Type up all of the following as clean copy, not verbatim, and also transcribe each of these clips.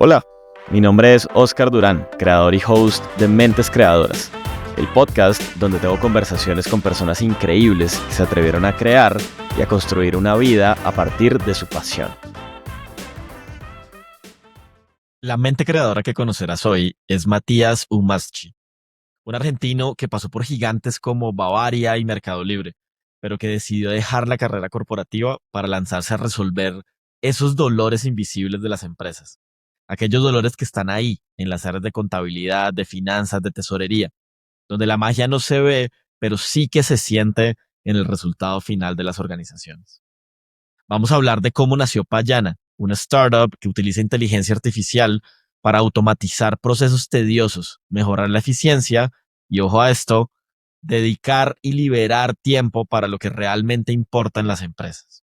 Hola, mi nombre es Oscar Durán, creador y host de Mentes Creadoras, el podcast donde tengo conversaciones con personas increíbles que se atrevieron a crear y a construir una vida a partir de su pasión. La mente creadora que conocerás hoy es Matías Umaschi, un argentino que pasó por gigantes como Bavaria y Mercado Libre, pero que decidió dejar la carrera corporativa para lanzarse a resolver esos dolores invisibles de las empresas. Aquellos dolores que están ahí, en las áreas de contabilidad, de finanzas, de tesorería, donde la magia no se ve, pero sí que se siente en el resultado final de las organizaciones. Vamos a hablar de cómo nació Payana, una startup que utiliza inteligencia artificial para automatizar procesos tediosos, mejorar la eficiencia y, ojo a esto, dedicar y liberar tiempo para lo que realmente importa en las empresas.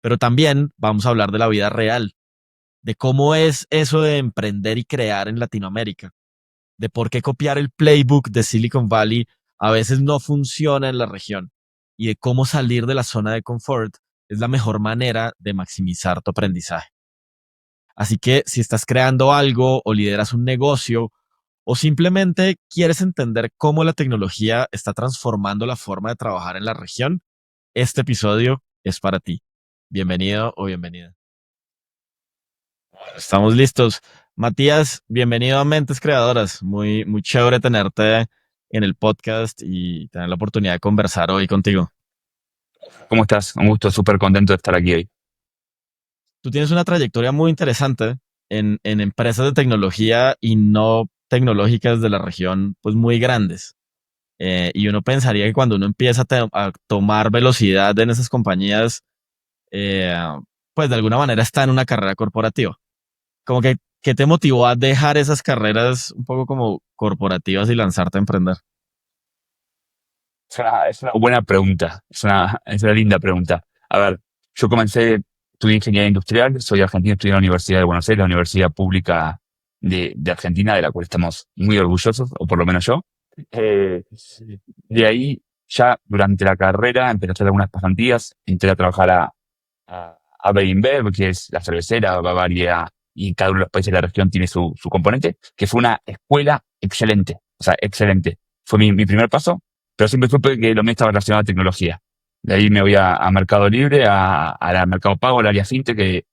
Pero también vamos a hablar de la vida real, de cómo es eso de emprender y crear en Latinoamérica, de por qué copiar el playbook de Silicon Valley a veces no funciona en la región y de cómo salir de la zona de confort es la mejor manera de maximizar tu aprendizaje. Así que si estás creando algo o lideras un negocio o simplemente quieres entender cómo la tecnología está transformando la forma de trabajar en la región, este episodio es para ti. Bienvenido o bienvenida. Estamos listos. Matías, bienvenido a Mentes Creadoras. Muy chévere tenerte en el podcast y tener la oportunidad de conversar hoy contigo. ¿Cómo estás? Un gusto, súper contento de estar aquí hoy. Tú tienes una trayectoria muy interesante en empresas de tecnología y no tecnológicas de la región, pues muy grandes. Y uno pensaría que cuando uno empieza a tomar velocidad en esas compañías, eh, pues de alguna manera está en una carrera corporativa. Como que, ¿qué te motivó a dejar esas carreras un poco como corporativas y lanzarte a emprender? Es una buena pregunta, es una linda pregunta. A ver, yo estudié ingeniería industrial, soy argentino, estudié en la Universidad de Buenos Aires, la universidad pública de Argentina, de la cual estamos muy orgullosos, o por lo menos yo. Eh, de ahí, ya durante la carrera, empecé a hacer algunas pasantías, entré a trabajar a Beimber, que es la cervecera, Bavaria, y cada uno de los países de la región tiene su componente, que fue una escuela excelente, o sea, excelente. Fue mi primer paso, pero siempre supe que lo mío estaba relacionado a tecnología. De ahí me voy a Mercado Libre, a Mercado Pago, al área fintech,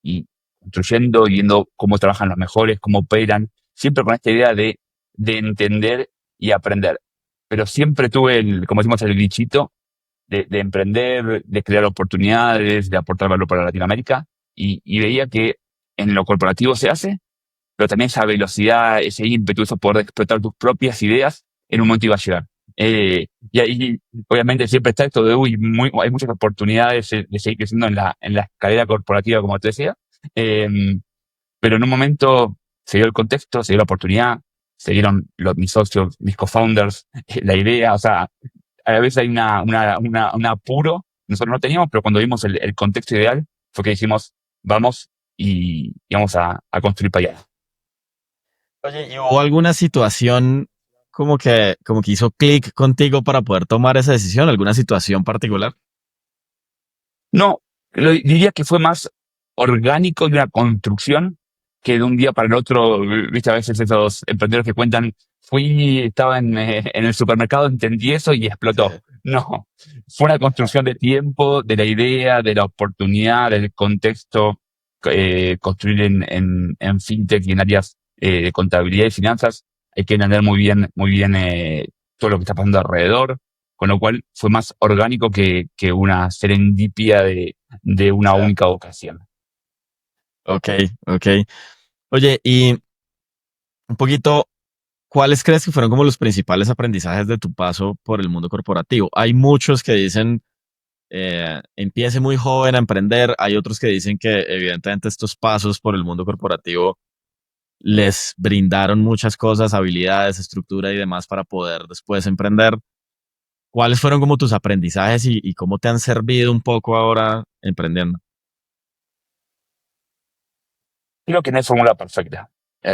y construyendo y viendo cómo trabajan los mejores, cómo operan, siempre con esta idea de entender y aprender. Pero siempre tuve como decimos, el bichito de emprender, de crear oportunidades, de aportar valor para Latinoamérica, y veía que en lo corporativo se hace, pero también esa velocidad, ese ímpetu, eso poder explotar tus propias ideas, en un momento iba a llegar. Y ahí, obviamente, siempre está esto de, hay muchas oportunidades de seguir creciendo en la escalera corporativa, como te decía, eh, pero en un momento se dio el contexto, se dio la oportunidad, se dieron mis socios, mis co-founders, la idea, o sea, a veces hay un apuro, nosotros no teníamos, pero cuando vimos el contexto ideal, fue que dijimos, vamos y vamos a construir para allá. Oye, ¿y hubo alguna situación como que hizo clic contigo para poder tomar esa decisión? ¿Alguna situación particular? No, diría que fue más orgánico y una construcción que de un día para el otro, viste, a veces esos emprendedores que cuentan, estaba en el supermercado, entendí eso y Sí. explotó. No, fue una construcción de tiempo, de la idea, de la oportunidad, del contexto, construir en fintech y en áreas de contabilidad y finanzas. Hay que entender muy bien todo lo que está pasando alrededor, con lo cual fue más orgánico que una serendipia de una Sí. única ocasión. Ok, ok. Oye, y un poquito, ¿cuáles crees que fueron como los principales aprendizajes de tu paso por el mundo corporativo? Hay muchos que dicen, empiece muy joven a emprender. Hay otros que dicen que evidentemente estos pasos por el mundo corporativo les brindaron muchas cosas, habilidades, estructura y demás para poder después emprender. ¿Cuáles fueron como tus aprendizajes y cómo te han servido un poco ahora emprendiendo? Creo que no hay fórmula perfecta.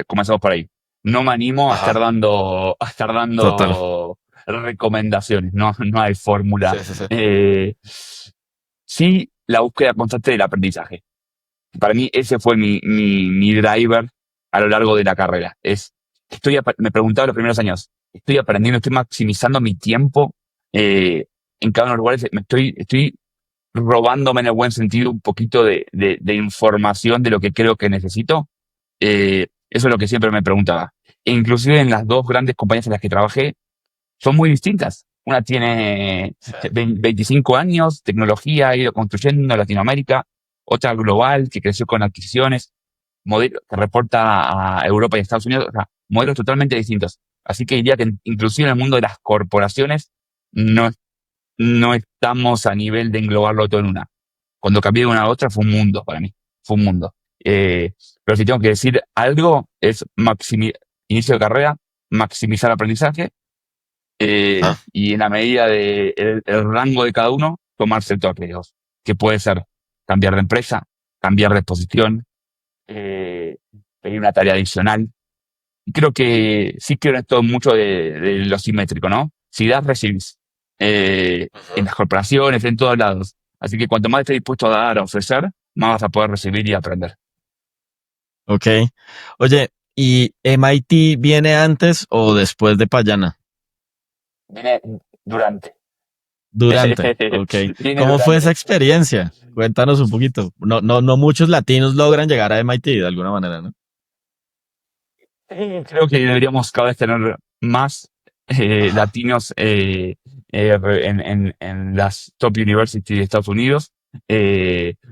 Comenzamos por ahí. No me animo a estar Ajá, total. recomendaciones. No hay fórmula. Sí, sí, sí. Sí, la búsqueda constante del aprendizaje. Para mí ese fue mi driver a lo largo de la carrera. Me preguntaba los primeros años, estoy aprendiendo, estoy maximizando mi tiempo en cada uno de los lugares, estoy robándome en el buen sentido un poquito de información de lo que creo que necesito. Eso es lo que siempre me preguntaba. E inclusive en las dos grandes compañías en las que trabajé, son muy distintas. Una tiene Sí. 25 años, tecnología, ha ido construyendo en Latinoamérica, otra global que creció con adquisiciones, modelo que reporta a Europa y Estados Unidos, o sea, modelos totalmente distintos. Así que diría que inclusive en el mundo de las corporaciones no, no estamos a nivel de englobarlo todo en una. Cuando cambié de una a otra fue un mundo para mí, fue un mundo. Pero si tengo que decir algo, es inicio de carrera, maximizar aprendizaje Ajá. y en la medida de el rango de cada uno, tomar ciertos riesgos, que puede ser cambiar de empresa, cambiar de posición, eh, pedir una tarea adicional. Y creo que sí creo en esto mucho de lo simétrico, ¿no? Si das, recibís. En Ujú. las corporaciones, en todos lados. Así que cuanto más estés dispuesto a dar, a ofrecer, más vas a poder recibir y aprender. Ok. Oye, ¿y MIT viene antes o después de Payana? Viene durante. Durante. Ok. Viene ¿Cómo fue esa durante. experiencia? Cuéntanos un poquito. No, no, no muchos latinos logran llegar a MIT de alguna manera, ¿no? Creo que deberíamos cada vez tener más Ajá. latinos en las top universities de Estados Unidos,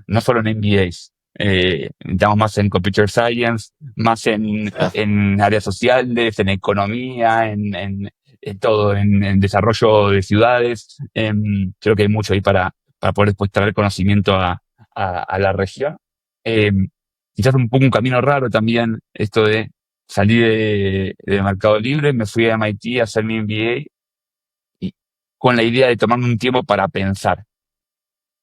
no solo en MBAs. Estamos más en computer science, más Sí. en áreas sociales, en economía, en todo, en desarrollo de ciudades. Creo que hay mucho ahí para poder después traer conocimiento a la región. Em, Quizás un poco un camino raro también esto de salí de Mercado Libre, me fui a MIT a hacer mi MBA y con la idea de tomarme un tiempo para pensar, Ok.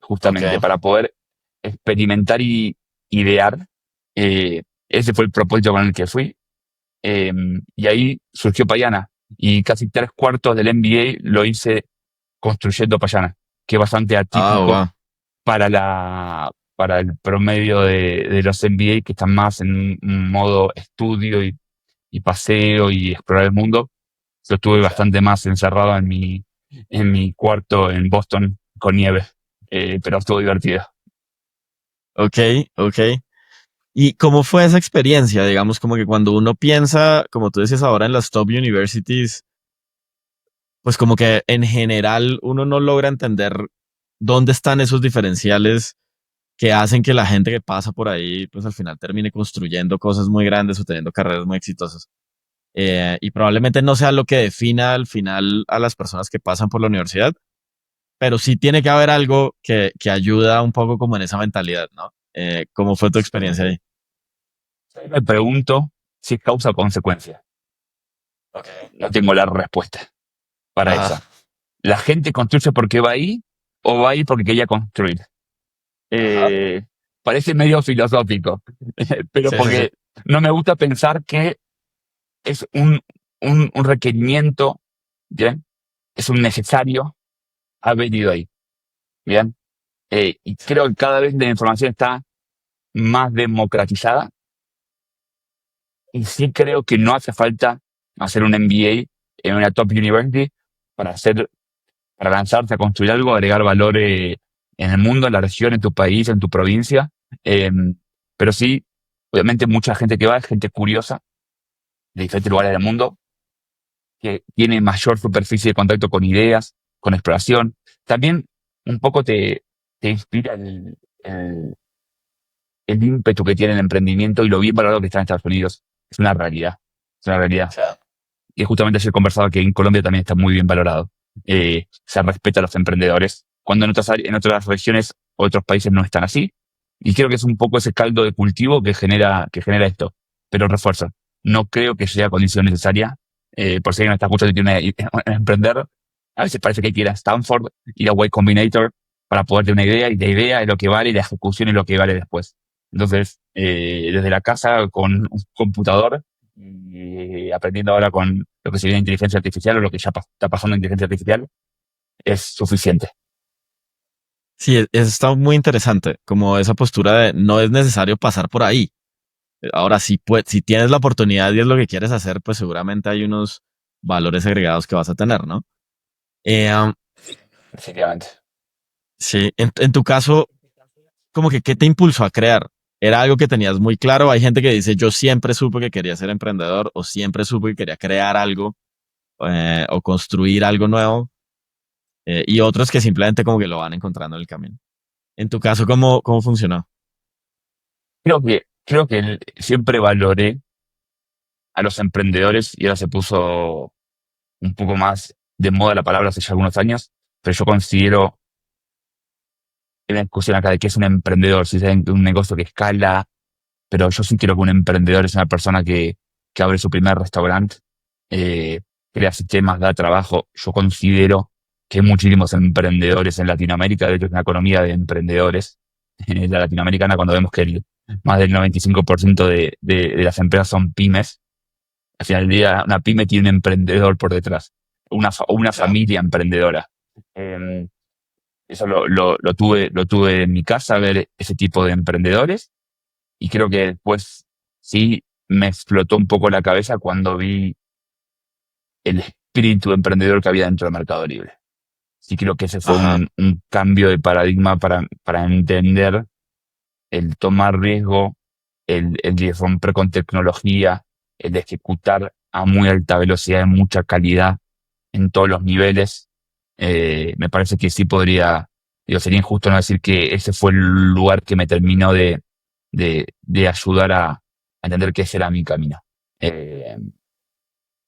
justamente, para poder experimentar y idear. Ese fue el propósito con el que fui. Y ahí surgió Payana. Y casi tres cuartos del MBA lo hice construyendo Payana, que es bastante Ah, atípico wow. para el promedio de los MBA que están más en un modo estudio y paseo y explorar el mundo. Yo estuve Sí. bastante más encerrado en mi cuarto en Boston con nieve, pero estuvo divertido. Ok, ok. ¿Y cómo fue esa experiencia? Digamos, como que cuando uno piensa, como tú decías ahora, en las top universities, pues como que en general uno no logra entender dónde están esos diferenciales que hacen que la gente que pasa por ahí, pues al final termine construyendo cosas muy grandes o teniendo carreras muy exitosas. Y probablemente no sea lo que defina al final a las personas que pasan por la universidad, pero sí tiene que haber algo que ayuda un poco como en esa mentalidad, ¿no? ¿Cómo fue tu experiencia ahí? Me pregunto si es causa o consecuencia. Ok. No tengo la respuesta para Ajá. eso. ¿La gente construye porque va ahí o va ahí porque quería construir? Ajá. Eh, Parece medio filosófico, pero Sí, sí, sí. porque no me gusta pensar que es un requerimiento, ¿bien? Es un necesario haber ido ahí, ¿bien? Y Sí. creo que cada vez la información está más democratizada y sí creo que no hace falta hacer un MBA en una top university para para lanzarse a construir algo, agregar valor en el mundo, en la región, en tu país, en tu provincia. Eh, pero sí, obviamente mucha gente que va es gente curiosa de diferentes lugares del mundo, que tiene mayor superficie de contacto con ideas, con exploración. También un poco te inspira el ímpetu que tiene el emprendimiento y lo bien valorado que está en Estados Unidos. Es una realidad. Es una realidad. Sí. Y justamente ayer conversaba que en Colombia también está muy bien valorado. Se respeta a los emprendedores, cuando en otras regiones, otros países no están así. Y creo que es un poco ese caldo de cultivo que genera esto. Pero refuerzo, no creo que sea condición necesaria. Por si alguien me está escuchando y tiene una emprender, a veces parece que hay que ir a Stanford, ir a Y Combinator para poder tener una idea, y la idea es lo que vale y la ejecución es lo que vale después. Entonces, desde la casa con un computador y aprendiendo ahora con lo que sería inteligencia artificial o lo que ya está pasando en inteligencia artificial, es suficiente. Sí, eso está muy interesante, como esa postura de no es necesario pasar por ahí. Ahora, si tienes la oportunidad y es lo que quieres hacer, pues seguramente hay unos valores agregados que vas a tener, ¿no? Um, Definitivamente. sí, en tu caso, como que, ¿qué te impulsó a crear? ¿Era algo que tenías muy claro? Hay gente que dice, yo siempre supe que quería ser emprendedor o siempre supe que quería crear algo o construir algo nuevo y otros que simplemente como que lo van encontrando en el camino. En tu caso, ¿cómo funcionó? Creo que siempre valoré a los emprendedores y ahora se puso un poco más de moda la palabra hace ya algunos años, pero yo considero en la discusión acá de qué es un emprendedor, si es un negocio que escala, pero yo sí creo que un emprendedor es una persona que abre su primer restaurante, eh, crea sistemas, da trabajo. Yo considero que hay muchísimos emprendedores en Latinoamérica, de hecho es una economía de emprendedores. La latinoamericana, cuando vemos que más del 95% de las empresas son pymes, al final del día una pyme tiene un emprendedor por detrás, una Claro. familia emprendedora. Eh, Eso lo tuve en mi casa, ver ese tipo de emprendedores, y creo que después sí me explotó un poco la cabeza cuando vi el espíritu emprendedor que había dentro del Mercado Libre. Sí creo que ese fue Ajá. un cambio de paradigma para entender el tomar riesgo, el de romper con tecnología, el de ejecutar a muy alta velocidad, en mucha calidad, en todos los niveles. Me parece que sí podría, digo, sería injusto no decir que ese fue el lugar que me terminó de ayudar a entender que ese era mi camino. Eh,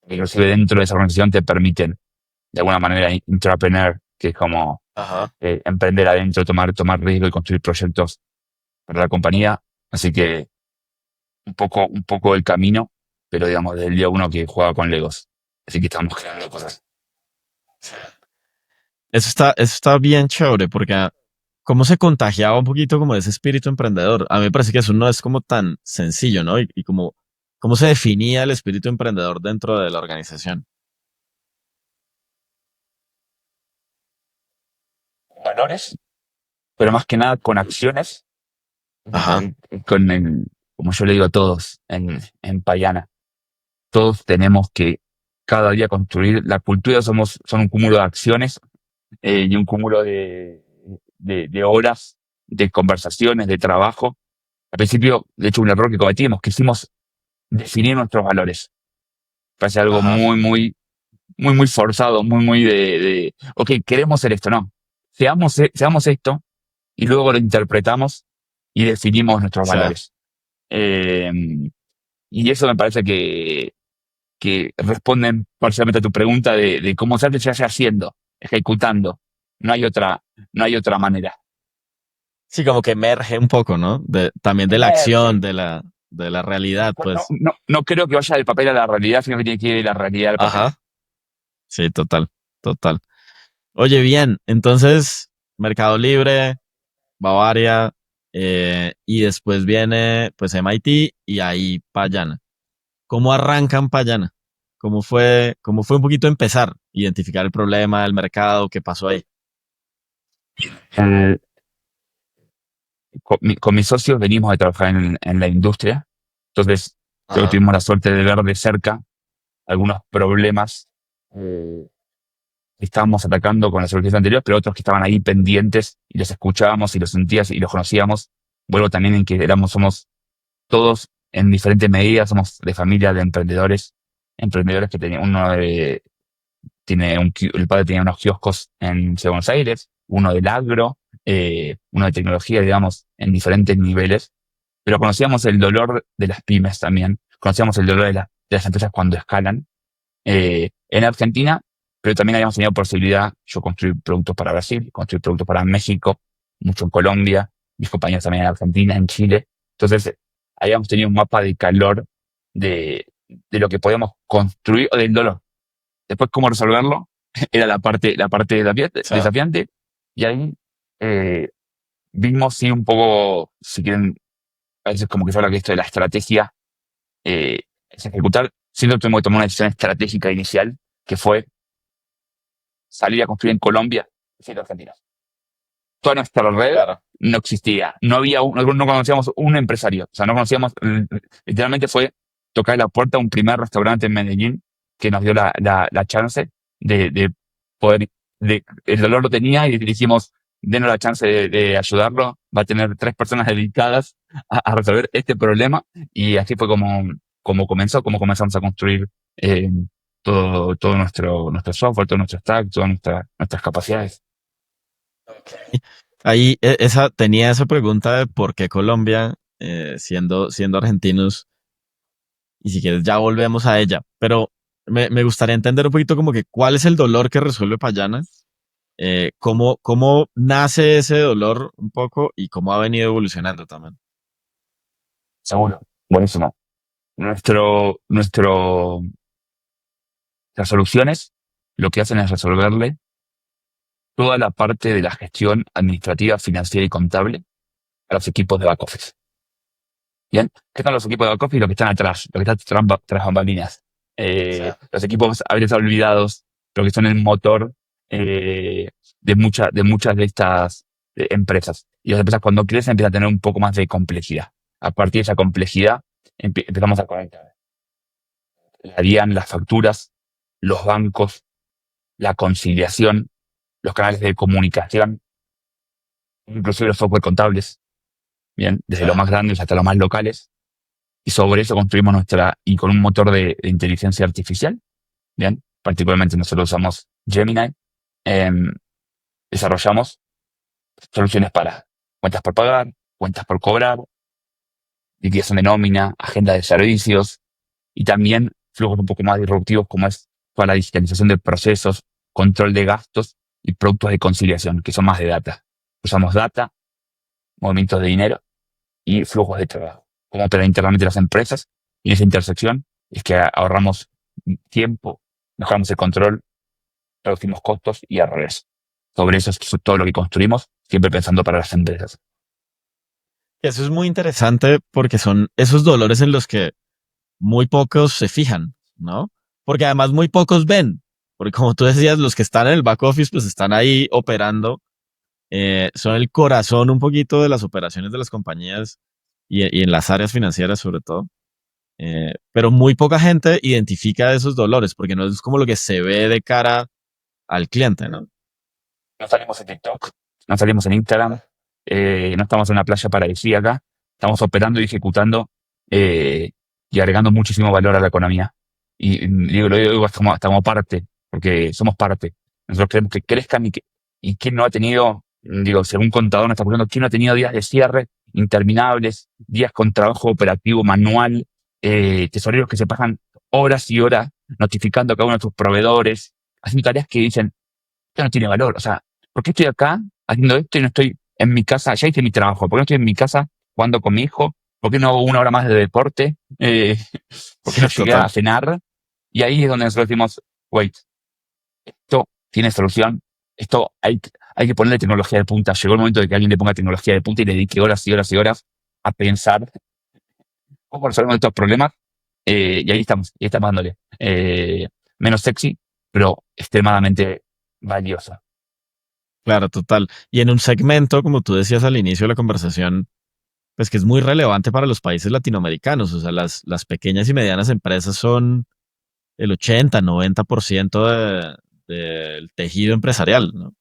Inclusive dentro de esa organización te permiten, de alguna manera, intraprener, que es como Ajá. emprender adentro, tomar riesgo y construir proyectos para la compañía. Así que un poco el camino, pero digamos, desde el día uno que juega con Legos. Así que estamos creando cosas. Eso está bien chévere porque cómo se contagiaba un poquito como de ese espíritu emprendedor. A mí me parece que eso no es como tan sencillo, ¿no? Y como, cómo se definía el espíritu emprendedor dentro de la organización. Valores, pero más que nada con acciones, Ajá. con como yo le digo a todos en Payana, todos tenemos que cada día construir la cultura, son un cúmulo de acciones y un cúmulo de horas, de conversaciones, de trabajo. Al principio, de hecho, un error que cometimos, quisimos definir nuestros valores. Parece algo Ajá. muy forzado, muy ok, queremos ser esto, no. Seamos esto y luego lo interpretamos y definimos O nuestros sea, valores. Eh, y eso me parece que responden parcialmente a tu pregunta de cómo se hace haciendo, ejecutando. No hay otra, no hay otra manera. sí, como que emerge un poco, ¿no? También de la Emerge. acción, de la realidad, No, pues. no, no creo que vaya del papel a la realidad, sino que tiene que ir de la realidad al papel. Ajá. Sí, total, total. Oye, bien, entonces, Mercado Libre, Bavaria, y después viene pues MIT y ahí Payana. ¿Cómo arrancan Payana? ¿Cómo fue un poquito empezar? Identificar el problema del mercado, qué pasó ahí. Eh, con mis socios venimos de trabajar en la industria, entonces creo que Ajá. tuvimos la suerte de ver de cerca algunos problemas que estábamos atacando con las organizaciones anteriores, pero otros que estaban ahí pendientes y los escuchábamos y los sentías y los conocíamos. Vuelvo también en que somos todos en diferentes medidas, somos de familia de emprendedores que tenían el padre tenía unos kioscos en Ciudad de Buenos Aires, uno del agro, uno de tecnología, digamos, en diferentes niveles, pero conocíamos el dolor de las pymes también, conocíamos el dolor de las empresas cuando escalan en Argentina, pero también habíamos tenido posibilidad, yo construir productos para Brasil, construir productos para México, mucho en Colombia, mis compañeros también en Argentina, en Chile. Entonces, habíamos tenido un mapa de calor de lo que podíamos construir, o del dolor. Después, cómo resolverlo, era la parte O sea, desafiante, y ahí eh, vimos, sí, un poco, si quieren, a veces como que yo hablo que esto de la estrategia es ejecutar. Siento que tuvimos que tomar una decisión estratégica inicial, que fue salir a construir en Colombia siendo argentinos. toda nuestra red Claro. no existía. No conocíamos un empresario. O sea, no conocíamos, literalmente fue tocar la puerta a un primer restaurante en Medellín que nos dio la chance de poder, el dolor lo tenía y dijimos, denos la chance de ayudarlo. Va a tener 3 personas dedicadas a resolver este problema. Y así fue como comenzamos a construir eh, todo nuestro software, todo nuestro stack, todas nuestras capacidades. Ahí tenía esa pregunta de por qué Colombia, siendo argentinos, y si quieres ya volvemos a ella, pero me gustaría entender un poquito como que cuál es el dolor que resuelve Payana, cómo nace ese dolor un poco y cómo ha venido evolucionando también. Seguro. Buenísimo. Nuestras soluciones lo que hacen es resolverle toda la parte de la gestión administrativa, financiera y contable a los equipos de back office. ¿Bien? ¿Qué son los equipos de back office? Lo que están atrás, lo que está tras bambalinas. Los equipos a veces olvidados, lo que son el motor de muchas de estas empresas. Y las empresas cuando crecen empiezan a tener un poco más de complejidad. A partir de esa complejidad empezamos a conectar la DIAN, las facturas, los bancos, la conciliación, los canales de comunicación, inclusive los software contables, bien, desde los más grandes hasta los más locales. Y sobre eso construimos y con un motor de inteligencia artificial, bien, particularmente nosotros usamos Gemini, em, desarrollamos soluciones para cuentas por pagar, cuentas por cobrar, liquidación de nómina, agenda de servicios y también flujos un poco más disruptivos como es para la digitalización de procesos, control de gastos y productos de conciliación, que son más de data. Usamos data, movimientos de dinero y flujos de trabajo. Cómo operan internamente las empresas y en esa intersección es que ahorramos tiempo, mejoramos el control, reducimos costos y al revés. Sobre eso es todo lo que construimos, siempre pensando para las empresas. Eso es muy interesante porque son esos dolores en los que muy pocos se fijan, ¿no? Porque además muy pocos ven, porque como tú decías, los que están en el back office pues están ahí operando, son el corazón un poquito de las operaciones de las compañías y en las áreas financieras sobre todo. Pero muy poca gente identifica esos dolores porque no es como lo que se ve de cara al cliente, ¿no? No salimos en TikTok, no salimos en Instagram, no estamos en una playa paradisíaca, estamos operando y ejecutando y agregando muchísimo valor a la economía. Y lo digo hasta como parte, porque somos parte. Nosotros queremos que crezcan y quién no ha tenido, digo, según contador nos está preguntando, quién no ha tenido días de cierre interminables, días con trabajo operativo manual, tesoreros que se pasan horas y horas notificando a cada uno de sus proveedores, haciendo tareas que dicen, esto no tiene valor. O sea, ¿por qué estoy acá haciendo esto y no estoy en mi casa? Ya hice mi trabajo. ¿Por qué no estoy en mi casa jugando con mi hijo? ¿Por qué no hago 1 hora más de deporte? ¿Por qué no Sí, llegué a total. cenar? Y ahí es donde nosotros decimos, wait, esto tiene solución. Esto hay que ponerle tecnología de punta. Llegó el momento de que alguien le ponga tecnología de punta y le dedique horas y horas y horas a pensar cómo resolvemos estos problemas. Y ahí estamos dándole. Menos sexy, pero extremadamente valiosa. Claro, total. Y en un segmento, como tú decías al inicio de la conversación, pues que es muy relevante para los países latinoamericanos. O sea, las pequeñas y medianas empresas son el 80-90% del tejido empresarial, ¿no?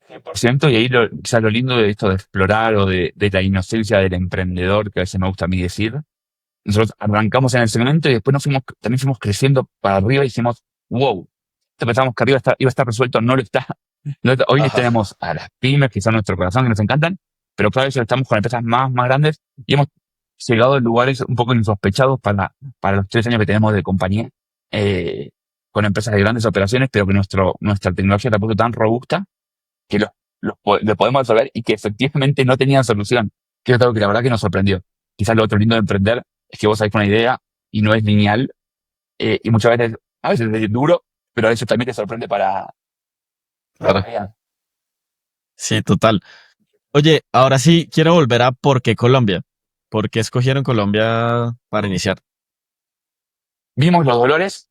100%, y ahí quizás lo lindo de esto de explorar o de la inocencia del emprendedor, que a veces me gusta a mí decir, nosotros arrancamos en el segmento y después también fuimos creciendo para arriba y hicimos, wow, esto pensamos que arriba iba a estar resuelto, no lo está. Hoy Ajá. tenemos a las pymes, que son nuestro corazón, que nos encantan, pero cada vez estamos con empresas más grandes y hemos llegado a lugares un poco insospechados para los 3 años que tenemos de compañía, eh, con empresas de grandes operaciones, pero que nuestra tecnología la puso tan robusta que lo podemos resolver y que efectivamente no tenían solución. Que es algo que la verdad que nos sorprendió. Quizás lo otro lindo de emprender es que vos salís con una idea y no es lineal, y a veces es duro, pero a veces también te sorprende para Claro. bien. Sí, total. Oye, ahora sí quiero volver a por qué Colombia. ¿Por qué escogieron Colombia para iniciar? Vimos los dolores,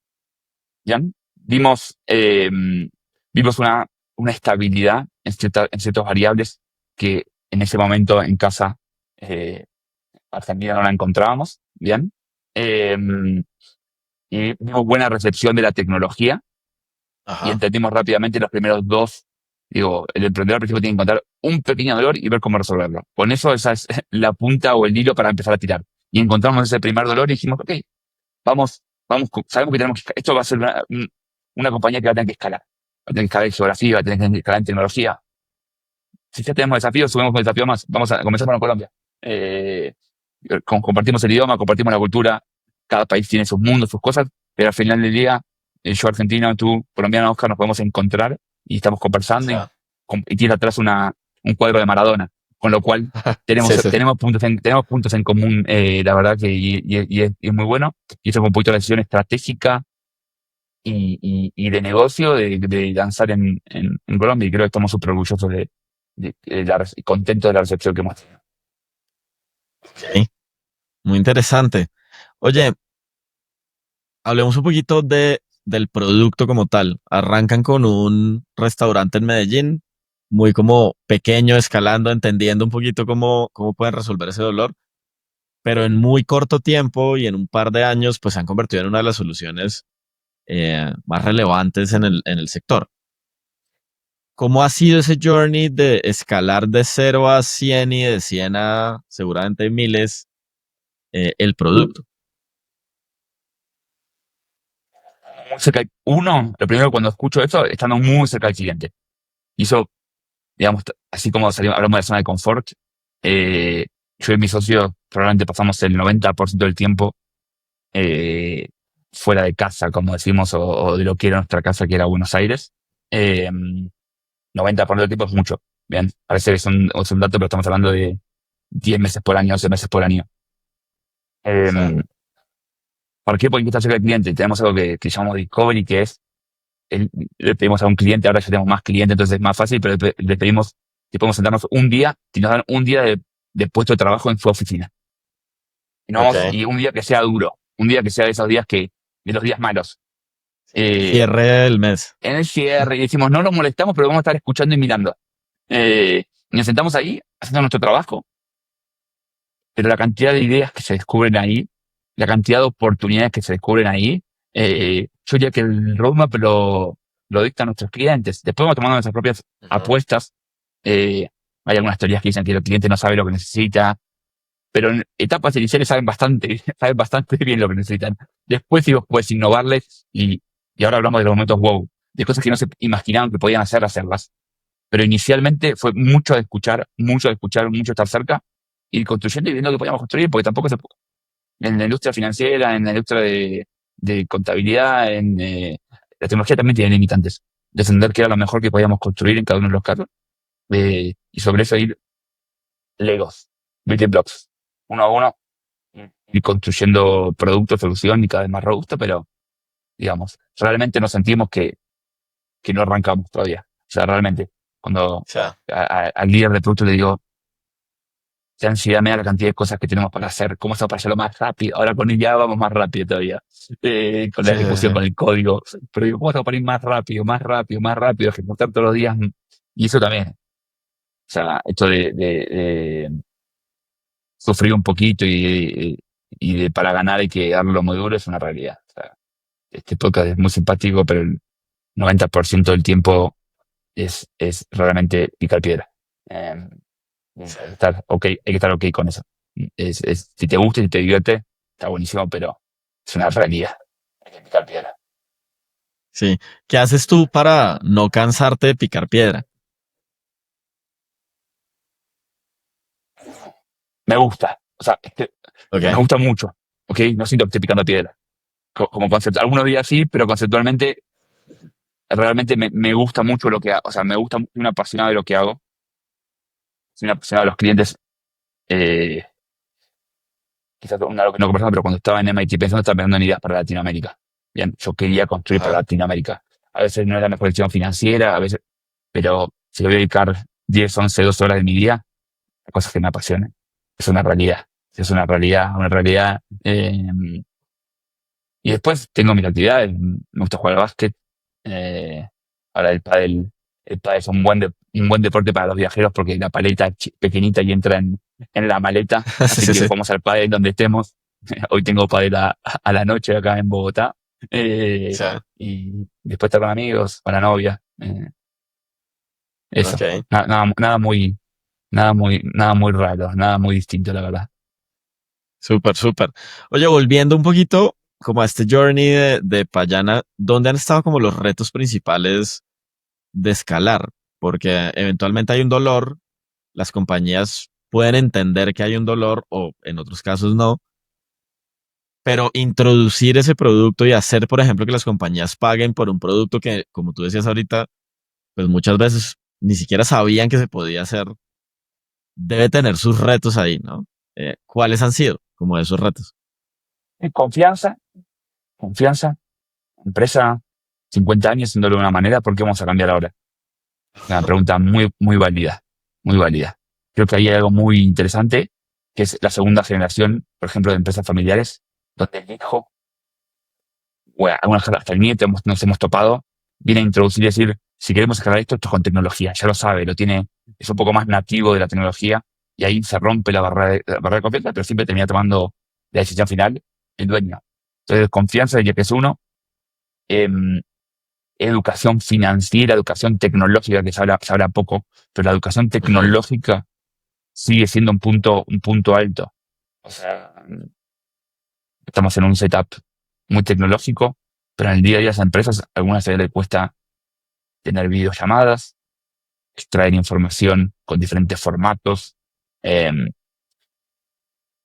Jan, vimos una estabilidad en ciertas variables que en ese momento en casa Argentina no la encontrábamos, ¿bien? Eh, y vimos buena recepción de la tecnología y Ajá. entendimos rápidamente los primeros dos. Digo, el emprendedor al principio tiene que encontrar un pequeño dolor y ver cómo resolverlo. Con eso, esa es la punta o el hilo para empezar a tirar. Y encontramos ese primer dolor y dijimos, ok, vamos, sabemos que esto va a ser una compañía que va a tener que escalar. Va a tener que escalar en geografía, va a tener que escalar en tecnología. Si ya tenemos desafíos, subimos con desafío más. Vamos a comenzar con Colombia. Eh, compartimos el idioma, compartimos la cultura. Cada país tiene sus mundos, sus cosas, pero al final del día, yo argentino, tú colombiano, Oscar, nos podemos encontrar y estamos conversando y, Sí. y tienes atrás un cuadro de Maradona, con lo cual Sí, sí. tenemos puntos en común, la verdad que y es muy bueno. Y eso fue un poquito la decisión estratégica y de negocio de lanzar en Colombia y creo que estamos súper orgullosos contentos de la recepción que hemos tenido. Ok, muy interesante. Oye, hablemos un poquito del producto como tal. Arrancan con un restaurante en Medellín, muy como pequeño, escalando, entendiendo un poquito cómo pueden resolver ese dolor, pero en muy corto tiempo y en un par de años, pues se han convertido en una de las soluciones más relevantes en el sector. ¿Cómo ha sido ese journey de escalar de 0 a 100 y de 100 a seguramente miles el producto? Lo primero cuando escucho eso, estando muy cerca del cliente. Y eso, digamos, así como hablamos de zona de confort, eh, yo y mi socio probablemente pasamos el 90% del tiempo eh, fuera de casa, como decimos, o de lo que era nuestra casa, que era Buenos Aires. Eh, 90% del tiempo es mucho. Bien, parece que es un dato, pero estamos hablando de 10 meses por año, 11 meses por año. Sí. Eh, ¿Por qué? Porque está cerca del cliente. Tenemos algo que llamamos Discovery, que es le pedimos a un cliente, ahora ya tenemos más clientes, entonces es más fácil, pero le pedimos si podemos sentarnos un día, si nos dan un día de puesto de trabajo en su oficina. Ok. Y un día que sea duro, un día que sea de esos días de los días malos. El Eh, cierre del mes. en el cierre, y decimos, no nos molestamos, pero vamos a estar escuchando y mirando. Y nos sentamos ahí, haciendo nuestro trabajo, pero la cantidad de ideas que se descubren ahí, la cantidad de oportunidades que se descubren ahí, yo diría que el roadmap lo dictan nuestros clientes. Después vamos tomando nuestras propias Ujú. apuestas. Eh, Hay algunas teorías que dicen que el cliente no sabe lo que necesita, pero en etapas iniciales saben bastante, saben bastante bien lo que necesitan. Después sí vos puedes innovarles y ahora hablamos de los momentos wow, de cosas que no se imaginaban que podían hacer, hacerlas. Pero inicialmente fue mucho de escuchar, mucho estar cerca, ir construyendo y viendo que podíamos construir, porque tampoco se puede. En la industria financiera, en la industria de contabilidad, la tecnología también tiene limitantes. De entender qué era lo mejor que podíamos construir en cada uno de los casos, y sobre eso ir Legos, building blocks, uno a uno, ir construyendo producto, solución y cada vez más robusto, pero digamos, realmente nos sentimos que no arrancamos todavía. O sea, realmente, cuando Sí. al líder de producto le digo, qué ansiedad me da la cantidad de cosas que tenemos para hacer, cómo hacemos para hacerlo más rápido. Ahora con ella vamos más rápido todavía, con la Sí, sí, ejecución, sí. con el código. Pero digo, ¿cómo hacemos para ir más rápido, más rápido, más rápido, ejecutar todos los días? Y eso también. O sea, esto de sufrir un poquito para ganar hay que darlo muy duro es una realidad. O sea, este podcast es muy simpático, pero el 90% del tiempo es realmente picar piedra. Eh, hay que estar ok con eso. Si te gusta y te divierte, está buenísimo, pero es una realidad. Hay que picar piedra. Sí. ¿Qué haces tú para no cansarte de picar piedra? Me gusta, o sea, me Ok. gusta mucho, ¿ok? No siento que esté picando piedra. Como concepto, algunos días sí, pero conceptualmente realmente me gusta mucho lo que hago. O sea, me gusta mucho, soy un apasionado de lo que hago. Soy un apasionado de los clientes. Eh, Quizás algo que no conversamos, pero cuando estaba en MIT pensando, estaba pensando en ideas para Latinoamérica. Bien, yo quería construir para Ajá. Latinoamérica. A veces no es la mejor decisión financiera, a veces, pero si le voy a dedicar 10 11 12 horas de mi día a cosas que me apasionen, es una realidad. Es una realidad, una realidad. Y después tengo mis actividades. Me gusta jugar al básquet. Eh, Ahora el pádel. Es un buen deporte para los viajeros porque la paleta es pequeñita y entra en la maleta, Sí, así sí, que sí. podemos hacer pádel donde estemos. Hoy tengo pádel a la noche acá en Bogotá. Sí. Y después estar con amigos, con la novia. Eso. Ok. Nada muy raro, nada muy distinto, la verdad. Súper, súper. Oye, volviendo un poquito como a este journey de Payana, ¿dónde han estado como los retos principales de escalar? Porque eventualmente hay un dolor, las compañías pueden entender que hay un dolor o en otros casos no, pero introducir ese producto y hacer, por ejemplo, que las compañías paguen por un producto que, como tú decías ahorita, pues muchas veces ni siquiera sabían que se podía hacer, debe tener sus retos ahí, ¿no? ¿Cuáles han sido como esos retos? Confianza, confianza. Empresa, 50 años haciéndolo de una manera, ¿por qué vamos a cambiar ahora? Una pregunta muy válida, muy válida. Creo que ahí hay algo muy interesante, que es la segunda generación, por ejemplo, de empresas familiares, donde el hijo, bueno, algunas hasta el nieto nos hemos topado, viene a introducir y decir, si queremos escalar esto es con tecnología, ya lo sabe, lo tiene, es un poco más nativo de la tecnología, y ahí se rompe la barrera de confianza, pero siempre termina tomando la decisión final el dueño. Entonces, confianza diría que es uno. Em, Educación financiera, educación tecnológica, que se habla poco, pero la educación Ujú. tecnológica sigue siendo un punto alto. O sea, estamos en un setup muy tecnológico, pero en el día a día a las empresas, a algunas veces les cuesta tener videollamadas, extraer información con diferentes formatos, eh,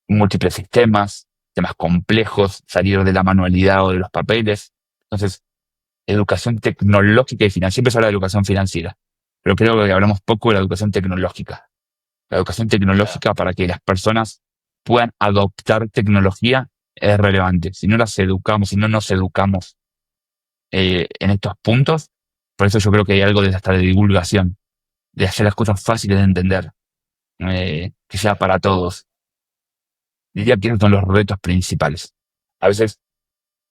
múltiples sistemas, temas complejos, salir de la manualidad o de los papeles. Entonces, educación tecnológica y financiera. Siempre se habla de educación financiera, pero creo que hablamos poco de la educación tecnológica. La educación Ya. tecnológica para que las personas puedan adoptar tecnología es relevante. Si no las educamos, si no nos educamos en estos puntos, por eso yo creo que hay algo de hasta de divulgación, de hacer las cosas fáciles de entender, que sea para todos. Diría que esos son los retos principales. A veces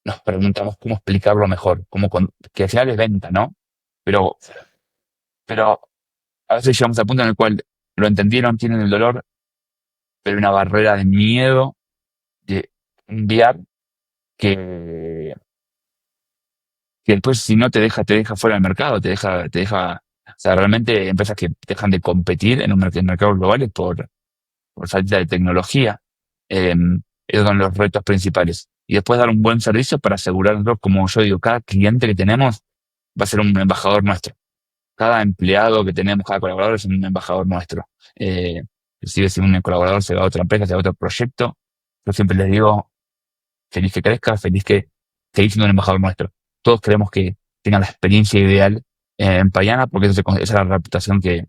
nos preguntamos cómo explicarlo mejor, que al final es venta, ¿no? Pero, pero a veces llegamos al punto en el cual lo entendieron, tienen el dolor, pero hay una barrera de miedo de enviar que, que después si no te deja fuera del mercado, o sea, realmente empresas que dejan de competir en un mercado global por falta de tecnología. Eh, Esos son los retos principales. Y después dar un buen servicio para asegurarnos, como yo digo, cada cliente que tenemos va a ser un embajador nuestro. Cada empleado que tenemos, cada colaborador es un embajador nuestro. Inclusive si un colaborador se va a otra empresa, se va a otro proyecto, yo siempre les digo, feliz que crezca, feliz que seguir siendo un embajador nuestro. Todos queremos que tengan la experiencia ideal en Payana, porque esa es la reputación que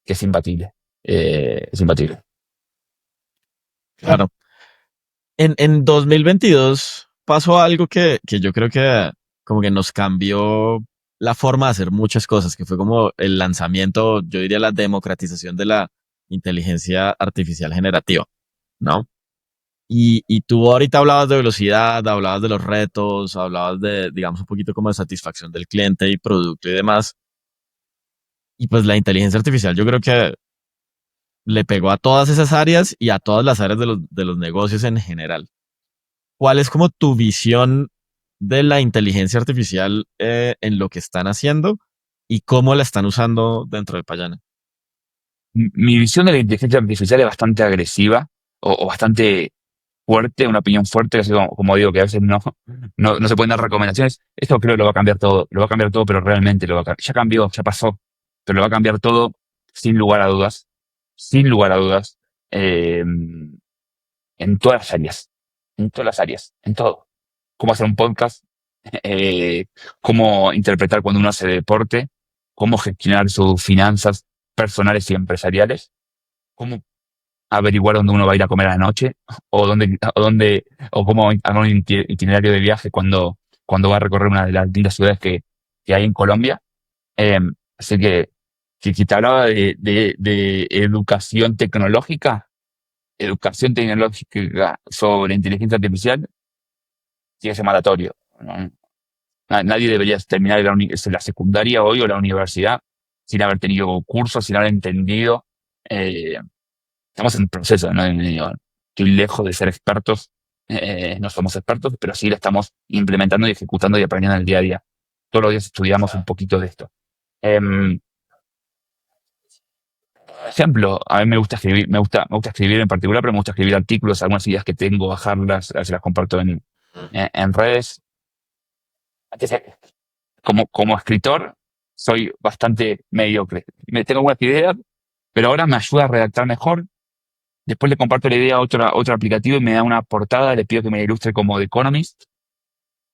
es imbatible. Es imbatible. Claro. En 2022 pasó algo que yo creo que como que nos cambió la forma de hacer muchas cosas, que fue como el lanzamiento, yo diría la democratización de la inteligencia artificial generativa, ¿no? Y tú ahorita hablabas de velocidad, hablabas de los retos, hablabas de, digamos, un poquito como de satisfacción del cliente y producto y demás. Y pues la inteligencia artificial yo creo que le pegó a todas esas áreas y a todas las áreas de los negocios en general. ¿Cuál es como tu visión de la inteligencia artificial en lo que están haciendo y cómo la están usando dentro de Payana? Mi visión de la inteligencia artificial es bastante agresiva o bastante fuerte, una opinión fuerte, así como digo, que a veces no se pueden dar recomendaciones. Esto creo que lo va a cambiar todo, lo va a cambiar todo, pero realmente lo va a cambiar. Ya cambió, ya pasó, pero lo va a cambiar todo sin lugar a dudas, sin lugar a dudas, eh, en todas las áreas, en todas las áreas, en todo. Cómo hacer un podcast, eh, cómo interpretar cuando uno hace deporte, cómo gestionar sus finanzas personales y empresariales, cómo averiguar dónde uno va a ir a comer a la noche o cómo armar un itinerario de viaje cuando va a recorrer una de las lindas ciudades que hay en Colombia. Eh, Así que si te hablaba de educación tecnológica sobre inteligencia artificial, tiene que ser mandatorio, ¿no? Nadie debería terminar la secundaria hoy o la universidad sin haber tenido cursos, sin haber entendido. Eh, Estamos en proceso, ¿no? Estoy lejos de ser expertos, no somos expertos, pero sí lo estamos implementando y ejecutando y aprendiendo en el día a día. Todos los días estudiamos un poquito de esto. Em, Ejemplo, a mí me gusta escribir, me gusta escribir en particular, pero me gusta escribir artículos, algunas ideas que tengo, bajarlas, a veces las comparto en redes. Antes, como escritor, soy bastante mediocre. Tengo buenas ideas, pero ahora me ayuda a redactar mejor. Después le comparto la idea a otro aplicativo y me da una portada, le pido que me la ilustre como The Economist.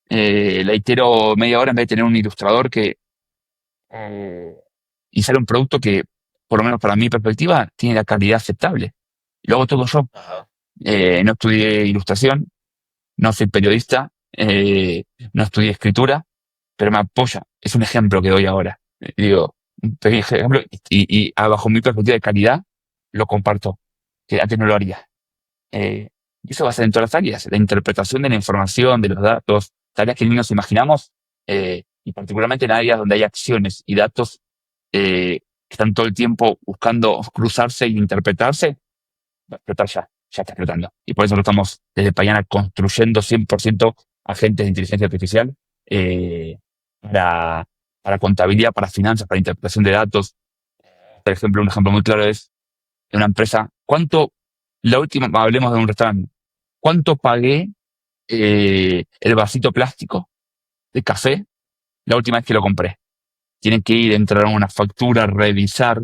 La itero media hora en vez de tener un ilustrador eh, y sale un producto que, por lo menos para mi perspectiva, tiene la calidad aceptable. Lo hago todo yo. Ajá. No estudié ilustración, no soy periodista, no estudié escritura, pero me apoya. Es un ejemplo que doy ahora. Digo, un pequeño ejemplo bajo mi perspectiva de calidad, lo comparto, que antes no lo haría. Eh, y eso va a ser en todas las áreas, la interpretación de la información, de los datos, tareas que ni nos imaginamos, y particularmente en áreas donde hay acciones y datos que están todo el tiempo buscando cruzarse e interpretarse, va a explotar ya está explotando. Y por eso lo estamos desde Payana construyendo 100% agentes de inteligencia artificial eh, para, para contabilidad, para finanzas, para interpretación de datos. Por ejemplo, un ejemplo muy claro es en una empresa, la última, hablemos de un restaurante, ¿cuánto pagué el vasito plástico de café la última vez que lo compré? Tienen que ir, entrar a una factura, revisar.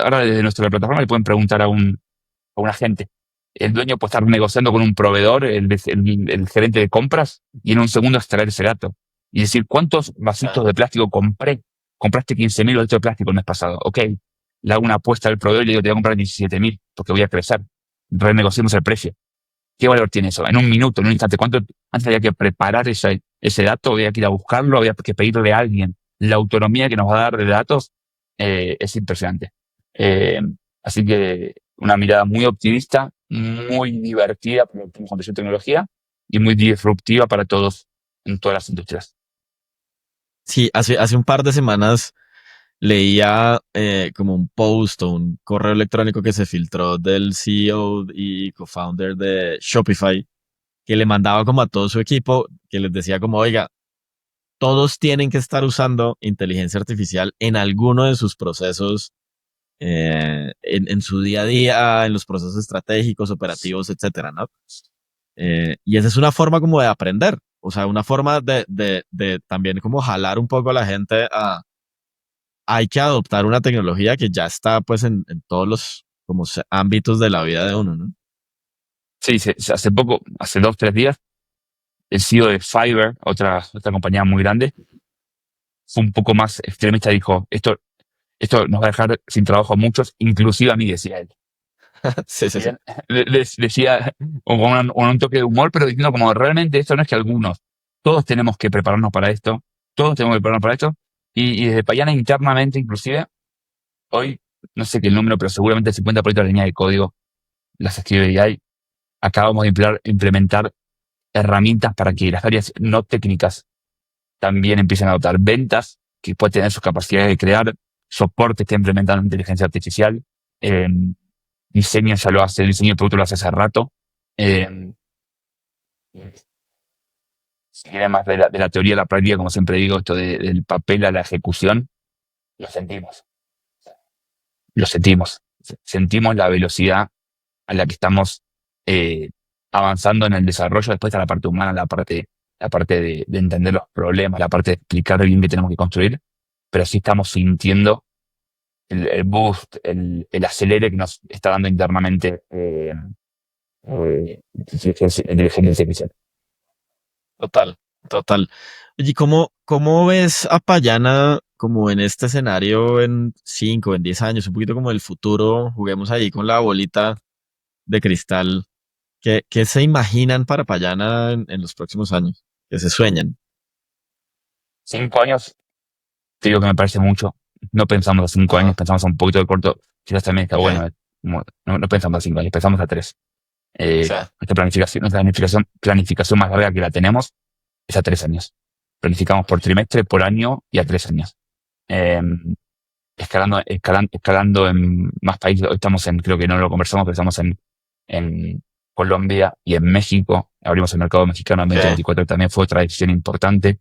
Ahora desde nuestra plataforma le pueden preguntar a un agente. El dueño puede estar negociando con un proveedor, el gerente de compras, y en un segundo extraer ese dato. Y decir, ¿cuántos vasitos Ah, de plástico compré? Compraste 15.000 vasitos de plástico el mes pasado. Ok. Le hago una apuesta al proveedor y le digo, te voy a comprar 17.000 porque voy a crecer. Renegociamos el precio. ¿Qué valor tiene eso? En un minuto, en un instante. ¿Cuánto antes había que preparar ese dato? Había que ir a buscarlo, había que pedirle a alguien. La autonomía que nos va a dar de datos es impresionante. Eh, Así que una mirada muy optimista, muy divertida para los que estamos con tecnología y muy disruptiva para todos en todas las industrias. sí, hace un par de semanas leía como un post o un correo electrónico que se filtró del CEO y co-founder de Shopify, que le mandaba como a todo su equipo, que les decía como, oiga, todos tienen que estar usando inteligencia artificial en alguno de sus procesos, en su día a día, en los procesos estratégicos, operativos, etcétera, ¿no? Y esa es una forma como de aprender, o sea, una forma de también como jalar un poco a la gente a hay que adoptar una tecnología que ya está pues en todos los como ámbitos de la vida de uno, ¿no? Sí, hace poco, hace 2, 3 días, el CEO de Fiverr, otra compañía muy grande, fue un poco más extremista, dijo, esto nos va a dejar sin trabajo a muchos, inclusive a mí, decía él. Sí, sí, sí. Bien. Les decía con un toque de humor, pero diciendo como realmente esto no es que algunos, todos tenemos que prepararnos para esto, todos tenemos que prepararnos para esto, y desde Payana internamente inclusive, hoy, no sé qué el número, pero seguramente el 50% de la línea de código las escribe AI. Acabamos de implementar herramientas para que las áreas no técnicas también empiecen a adoptar ventas, que pueden tener sus capacidades de crear, soporte está implementando inteligencia artificial, eh, diseño ya lo hace, el diseño de producto lo hace hace rato. Eh, si quiere más de la teoría a la práctica, como siempre digo, esto del papel a la ejecución, lo sentimos, lo sentimos. Sentimos la velocidad a la que estamos eh, avanzando en el desarrollo. Después está la parte humana, la parte de entender los problemas, la parte de explicar bien qué tenemos que construir, pero sí estamos sintiendo el boost, el acelere que nos está dando internamente inteligencia artificial. Total, total. Oye, ¿cómo ves a Payana como en este escenario en 5, en 10 años, un poquito como el futuro? Juguemos ahí con la bolita de cristal. ¿Qué se imaginan para Payana en los próximos años? ¿Qué se sueñan? 5 años, te digo que me parece mucho. No pensamos a 5 años, Ajá. pensamos a un poquito de corto. Quizás también está Ok. bueno. No pensamos a 5 años, pensamos a 3. Sí. Nuestra planificación más larga que la tenemos es a 3 años. Planificamos por trimestre, por año y a 3 años. Eh, escalando en más países. Hoy estamos creo que no lo conversamos, pero estamos en Colombia y en México. Abrimos el mercado mexicano en Ok. 2024, que también fue otra decisión importante.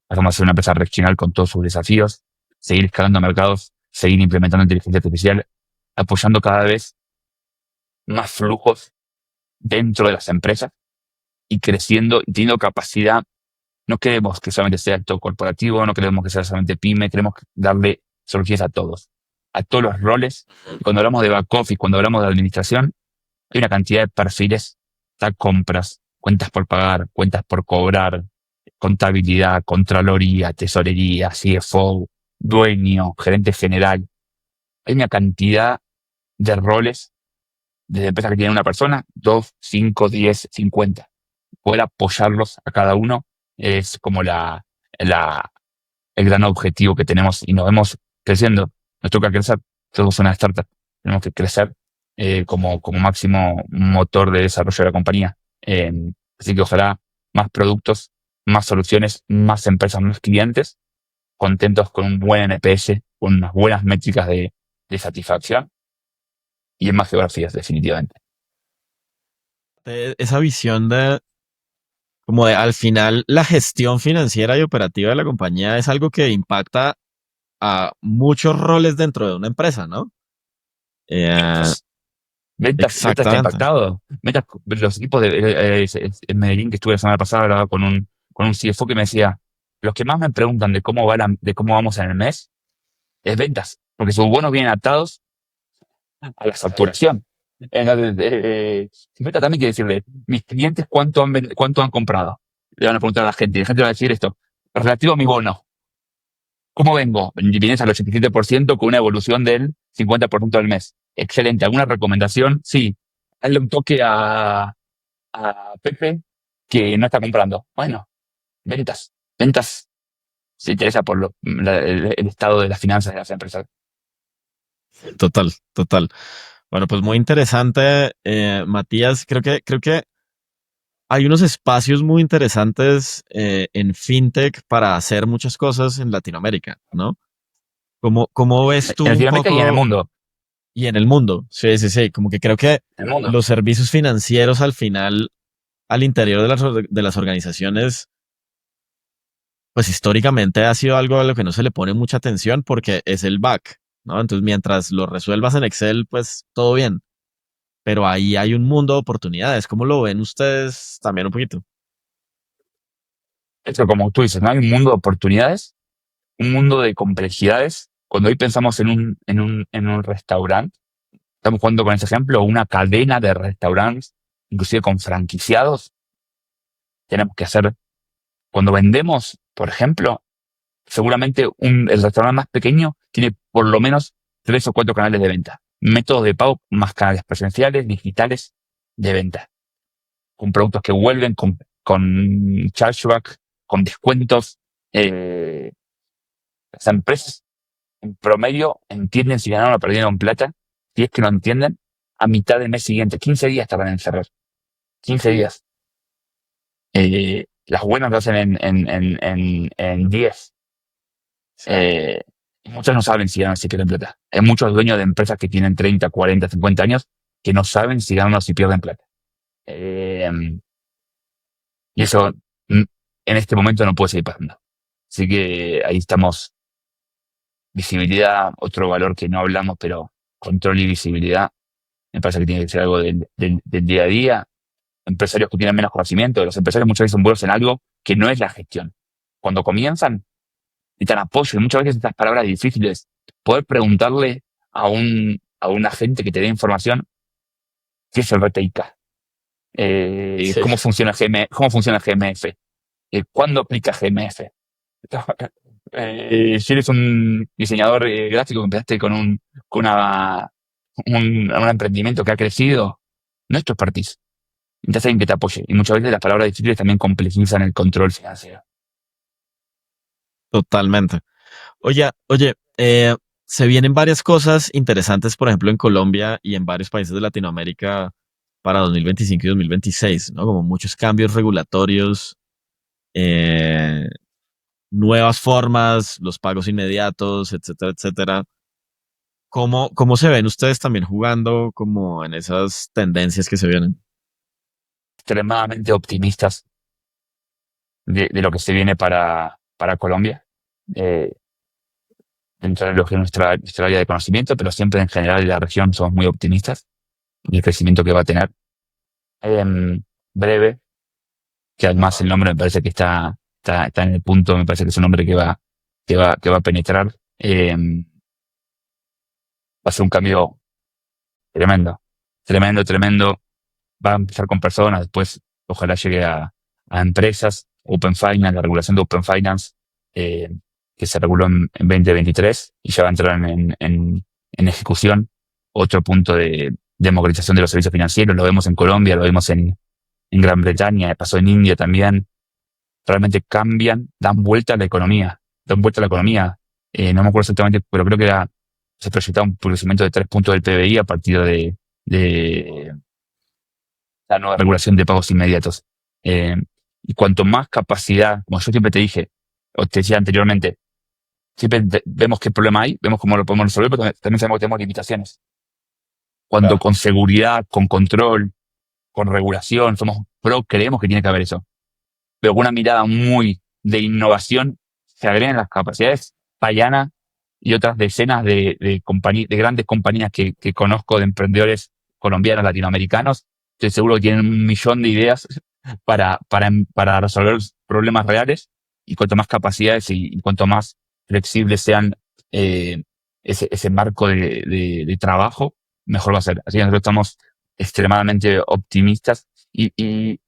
Pasamos a ser una empresa regional con todos sus desafíos, seguir escalando mercados, seguir implementando inteligencia artificial, apoyando cada vez más flujos dentro de las empresas y creciendo y teniendo capacidad. No queremos que solamente sea el todo corporativo, no queremos que sea solamente pyme, queremos darle soluciones a todos los roles. Y cuando hablamos de back office, cuando hablamos de administración, hay una cantidad de perfiles, está compras, cuentas por pagar, cuentas por cobrar, contabilidad, contraloría, tesorería, CFO, dueño, gerente general. Hay una cantidad de roles desde empresas que tienen una persona, 2, 5, 10, 50. Poder apoyarlos a cada uno es como la, el gran objetivo que tenemos y nos vemos creciendo. Nos toca crecer. Somos una startup. Tenemos que crecer como máximo motor de desarrollo de la compañía. Así que ojalá más productos, más soluciones, más empresas, más clientes, contentos con un buen NPS, con unas buenas métricas de satisfacción y en más geografías, definitivamente. Esa visión de, como de, al final, la gestión financiera y operativa de la compañía es algo que impacta a muchos roles dentro de una empresa, ¿no? Eh, Ventas. Ventas está exactamente. impactado. Los equipos en Medellín que estuve la semana pasada, hablaba con un CFO que me decía, los que más me preguntan de cómo vamos en el mes es ventas, porque sus bonos vienen atados a la facturación. Entonces, venta también quiere decirle, mis clientes cuánto han comprado. Le van a preguntar a la gente, y la gente va a decir esto, relativo a mi bono. ¿Cómo vengo? Vienes al 87% con una evolución del 50% del mes. Excelente. ¿Alguna recomendación? Sí. Hazle un toque a Pepe que no está comprando. Bueno, ventas. Ventas se interesa por el estado de las finanzas de las empresas. Total, total. Bueno, pues muy interesante, Matías. Creo que hay unos espacios muy interesantes en fintech para hacer muchas cosas en Latinoamérica, ¿no? ¿Cómo ves tú En un Latinoamérica y en el poco mundo. y en el mundo? Sí, sí, sí. Como que creo que En el mundo. los servicios financieros al final, al interior de de las organizaciones, pues históricamente ha sido algo a lo que no se le pone mucha atención porque es el back, ¿no? Entonces, mientras lo resuelvas en Excel, pues todo bien. Pero ahí hay un mundo de oportunidades. ¿Cómo lo ven ustedes también un poquito? Eso, como tú dices, ¿no? Hay un mundo de oportunidades, un mundo de complejidades. Cuando hoy pensamos en un restaurante, estamos jugando con ese ejemplo, una cadena de restaurantes, inclusive con franquiciados, tenemos que hacer, cuando vendemos, por ejemplo, seguramente el restaurante más pequeño tiene por lo menos 3 o 4 canales de venta. Métodos de pago más canales presenciales, digitales, de venta. Con productos que vuelven, con chargeback, con descuentos. Eh, las empresas en promedio entienden si ganaron o perdieron plata. Si es que no entienden, a mitad del mes siguiente, 15 días tardan en cerrar. 15 días. Las buenas lo hacen en 10. Sí. Eh, y muchos no saben si ganan o si pierden plata. Hay muchos dueños de empresas que tienen 30, 40, 50 años que no saben si ganan o si pierden plata. Eh, y eso en este momento no puede seguir pasando. Así que ahí estamos. Visibilidad, otro valor que no hablamos, pero control y visibilidad, me parece que tiene que ser algo del día a día. Empresarios que tienen menos conocimiento, los empresarios muchas veces son buenos en algo que no es la gestión. Cuando comienzan, necesitan apoyo y muchas veces estas palabras difíciles, poder preguntarle a un agente que te dé información qué es el RTIK, Sí. cómo funciona GMF, cuándo aplica GMF. Si eres un diseñador gráfico que empezaste con un emprendimiento que ha crecido, no es tu expertise. Necesitas alguien que te apoye. Y muchas veces las palabras difíciles también complejizan el control financiero. Totalmente. Oye, se vienen varias cosas interesantes, por ejemplo, en Colombia y en varios países de Latinoamérica para 2025 y 2026, ¿no? Como muchos cambios regulatorios, eh, nuevas formas, los pagos inmediatos, etcétera, etcétera. ¿Cómo se ven ustedes también jugando como en esas tendencias que se vienen? Extremadamente optimistas de lo que se viene para Colombia, eh, dentro de lo que es nuestra área de conocimiento, pero siempre en general en la región somos muy optimistas y el crecimiento que va a tener. Breve, que además el nombre me parece que está en el punto, me parece que es un nombre que va a penetrar. Va a ser un cambio tremendo, tremendo, tremendo. Va a empezar con personas, después ojalá llegue a empresas. Open Finance, la regulación de Open Finance, eh, que se reguló en 2023 y ya va a entrar en ejecución. Otro punto de democratización de los servicios financieros, lo vemos en Colombia, lo vemos en Gran Bretaña, pasó en India también. Realmente cambian, dan vuelta a la economía, dan vuelta a la economía. No me acuerdo exactamente, pero creo que se proyectaba un crecimiento de 3 puntos del PBI a partir de la nueva regulación de pagos inmediatos. Eh, y cuanto más capacidad, como yo siempre te dije, o te decía anteriormente, siempre vemos qué problema hay, vemos cómo lo podemos resolver, pero también sabemos que tenemos limitaciones. Cuando Claro. con seguridad, con control, con regulación, somos pro, creemos que tiene que haber eso. Pero con una mirada muy de innovación, se agregan las capacidades. Payana y otras decenas de grandes compañías que conozco de emprendedores colombianos, latinoamericanos, estoy seguro que tienen 1 millón de ideas para resolver problemas reales, y cuanto más capacidades y cuanto más flexibles sean, eh, ese marco de trabajo, mejor va a ser. Así que nosotros estamos extremadamente optimistas y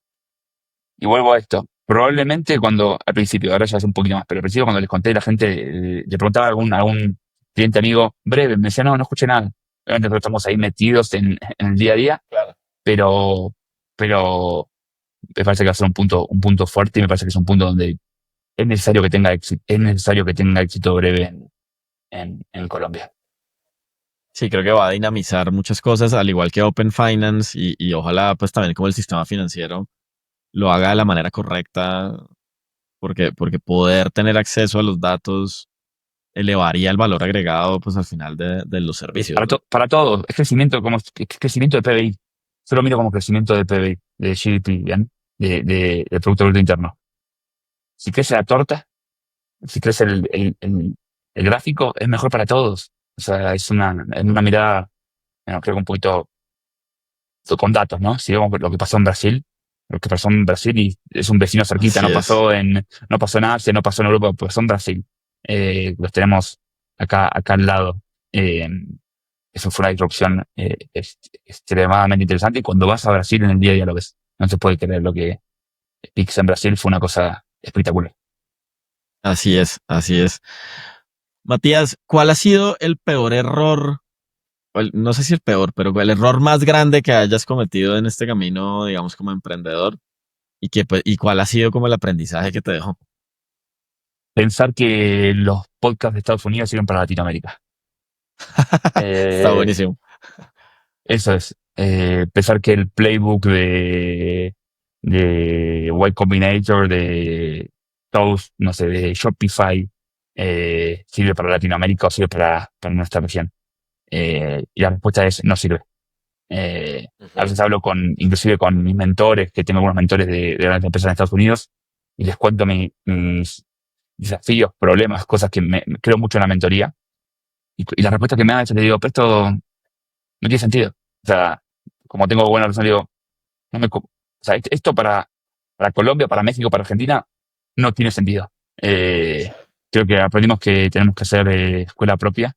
vuelvo a esto. Probablemente al principio, ahora ya es un poquito más, pero al principio cuando les conté, la gente le preguntaba a algún cliente amigo breve, me decía, no escuché nada. Obviamente nosotros estamos ahí metidos en el día a día, Claro. pero me parece que va a ser un punto fuerte, y me parece que es un punto donde es necesario que tenga éxito breve en Colombia. Sí, creo que va a dinamizar muchas cosas, al igual que Open Finance y ojalá pues también como el sistema financiero lo haga de la manera correcta, porque poder tener acceso a los datos elevaría el valor agregado pues al final de los servicios, Para, ¿no? para todo, es crecimiento, es crecimiento de PBI. Solo miro como crecimiento de PBI, de GDP, ¿bien? Del Producto Bruto Interno. Si crece la torta, si crece el gráfico, es mejor para todos. O sea, es una mirada, bueno, creo que un poquito con datos, ¿no? Si vemos lo que pasó en Brasil, y es un vecino cerquita, Así no es. pasó en Asia, no pasó en Europa, pasó en Brasil. Los tenemos acá al lado. Eh, Eso fue una disrupción, extremadamente interesante, y cuando vas a Brasil en el día a día lo ves. No se puede creer lo que Pix en Brasil fue una cosa espectacular. Así es, así es. Matías, ¿cuál ha sido el peor error? No sé si el peor, pero el error más grande que hayas cometido en este camino, digamos, como emprendedor, y cuál ha sido como el aprendizaje que te dejó? Pensar que los podcasts de Estados Unidos sirven para Latinoamérica. Está Eh, buenísimo. Eso es. Pensar que el playbook de Y Combinator, de Toast, no sé, de Shopify, sirve para Latinoamérica o sirve para nuestra región. Y la respuesta es: no sirve. A Ujú. veces hablo inclusive con mis mentores, que tengo algunos mentores de grandes empresas en Estados Unidos, y les cuento mis desafíos, problemas, cosas que creo mucho en la mentoría. Y la respuesta que me dan es: les digo, pero esto no tiene sentido. O sea, como tengo buena relación, digo, o sea, esto para Colombia, para México, para Argentina, no tiene sentido. Creo que aprendimos que tenemos que hacer escuela propia,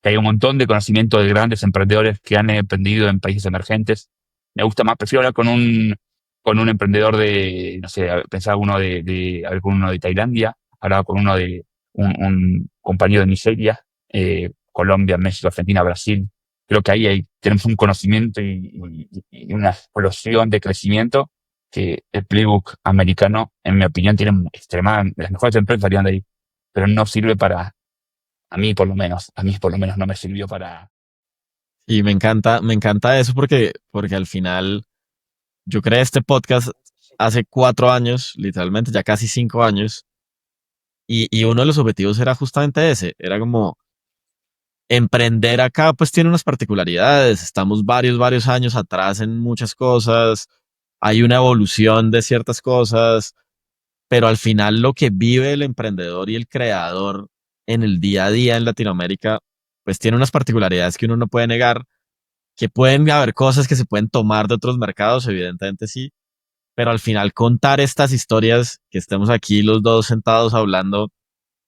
que hay un montón de conocimiento de grandes emprendedores que han emprendido en países emergentes. Me gusta más, prefiero hablar con un emprendedor no sé, pensaba hablar con uno de Tailandia, hablaba con uno de un compañero de Nigeria, Colombia, México, Argentina, Brasil. Creo que ahí tenemos un conocimiento y una explosión de crecimiento que el playbook americano, en mi opinión, tiene extremadamente, las mejores empresas salieron de ahí, pero no sirve a mí por lo menos no me sirvió para. Y me encanta eso porque al final yo creé este podcast hace 4 años, literalmente ya casi 5 años, y uno de los objetivos era justamente ese, era como emprender acá pues tiene unas particularidades. Estamos varios años atrás en muchas cosas. Hay una evolución de ciertas cosas, pero al final lo que vive el emprendedor y el creador en el día a día en Latinoamérica, pues tiene unas particularidades que uno no puede negar, que pueden haber cosas que se pueden tomar de otros mercados, evidentemente sí, pero al final contar estas historias, que estemos aquí los dos sentados hablando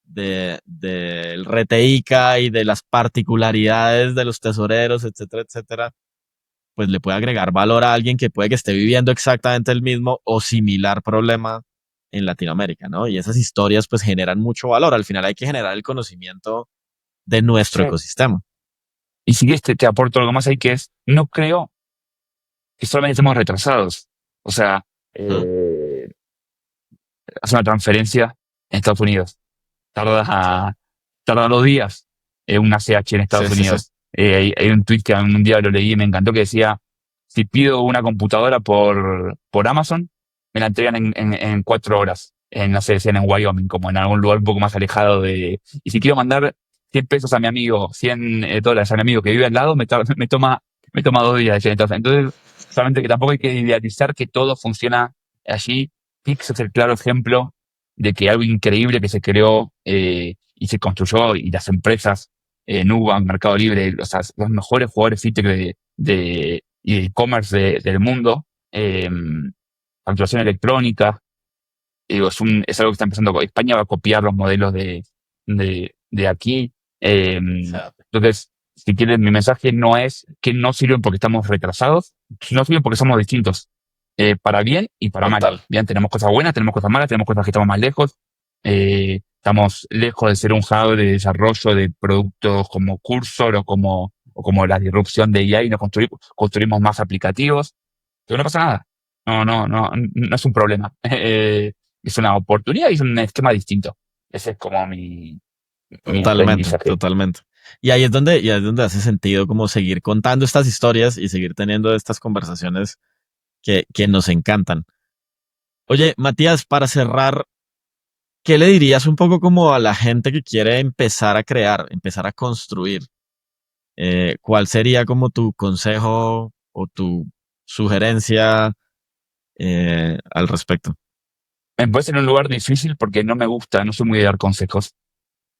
del RTICA y de las particularidades de los tesoreros, etcétera, etcétera, pues le puede agregar valor a alguien que puede que esté viviendo exactamente el mismo o similar problema en Latinoamérica, ¿no? Y esas historias pues generan mucho valor. Al final hay que generar el conocimiento de nuestro Sí. ecosistema. Y si quieres te aporto algo más ahí que es, no creo que solamente estemos retrasados. O sea, ¿Mm? hacer una transferencia en Estados Unidos. Tarda, Sí, tarda 2 días una CH en sí, Estados sí, sí. Unidos. Hay un tweet que un día lo leí y me encantó que decía, si pido una computadora por Amazon, me la entregan en 4 horas. No sé, decían en Wyoming, como en algún lugar un poco más alejado de... Y si quiero mandar 100 pesos a mi amigo, 100 dólares a mi amigo que vive al lado, me toma 2 días. Entonces, solamente que tampoco hay que idealizar que todo funciona allí. Pix es el claro ejemplo de que algo increíble que se creó y se construyó y las empresas, Nubank, Mercado Libre, o sea, los mejores jugadores fintech y de e-commerce del mundo, facturación electrónica, digo, es algo que está empezando. España va a copiar los modelos de aquí. Entonces, si quieren, mi mensaje no es que no sirven porque estamos retrasados, no sirven porque somos distintos, para bien y para mal. Total. Bien, tenemos cosas buenas, tenemos cosas malas, tenemos cosas que estamos más lejos. Estamos lejos de ser un hub de desarrollo de productos como Cursor o como la disrupción de AI y nos construimos más aplicativos. Pero no pasa nada. No es un problema. Es una oportunidad y es un esquema distinto. Ese es como mi Totalmente, aprendizaje. totalmente. Y ahí es donde hace sentido como seguir contando estas historias y seguir teniendo estas conversaciones que nos encantan. Oye, Matías, para cerrar, ¿qué le dirías un poco como a la gente que quiere empezar a crear, empezar a construir? ¿Cuál sería como tu consejo o tu sugerencia al respecto? Me puede ser un lugar difícil porque no me gusta, no soy muy de dar consejos.